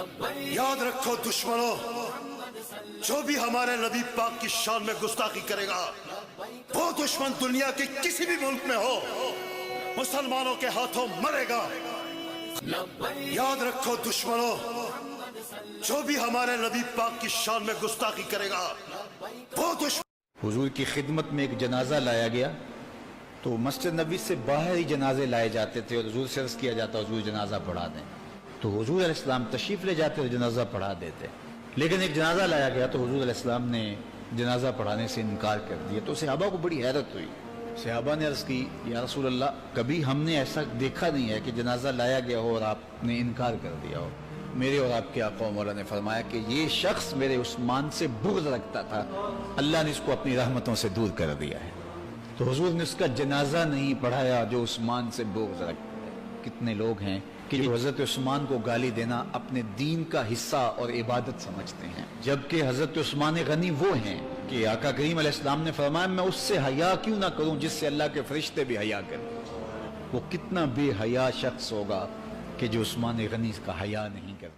یاد رکھو دشمنوں، جو بھی ہمارے نبی پاک کی شان میں گستاخی کرے گا وہ دشمن دنیا کے کسی بھی ملک میں ہو مسلمانوں کے ہاتھوں مرے گا۔ یاد رکھو دشمنوں، جو بھی ہمارے نبی پاک کی شان میں گستاخی کرے گا وہ دشمن۔ حضور کی خدمت میں ایک جنازہ لایا گیا تو مسجد نبی سے باہر ہی جنازے لائے جاتے تھے اور حضور سے عرض کیا جاتا حضور جنازہ پڑھا دیں، تو حضور علیہ السلام تشریف لے جاتے اور جنازہ پڑھا دیتے۔ لیکن ایک جنازہ لایا گیا تو حضور علیہ السلام نے جنازہ پڑھانے سے انکار کر دیا، تو صحابہ کو بڑی حیرت ہوئی۔ صحابہ نے عرض کی یا رسول اللہ، کبھی ہم نے ایسا دیکھا نہیں ہے کہ جنازہ لایا گیا ہو اور آپ نے انکار کر دیا ہو۔ میرے اور آپ کے آقا و مولا نے فرمایا کہ یہ شخص میرے عثمان سے بغض رکھتا تھا، اللہ نے اس کو اپنی رحمتوں سے دور کر دیا ہے۔ تو حضور نے اس کا جنازہ نہیں پڑھایا جو عثمان سے بغض رکھتا ہے۔ کتنے لوگ ہیں کہ جو حضرت عثمان کو گالی دینا اپنے دین کا حصہ اور عبادت سمجھتے ہیں، جبکہ حضرت عثمان غنی وہ ہیں کہ آقا کریم علیہ السلام نے فرمایا میں اس سے حیا کیوں نہ کروں جس سے اللہ کے فرشتے بھی حیا کریں۔ وہ کتنا بے حیا شخص ہوگا کہ جو عثمان غنی کا حیا نہیں کرے۔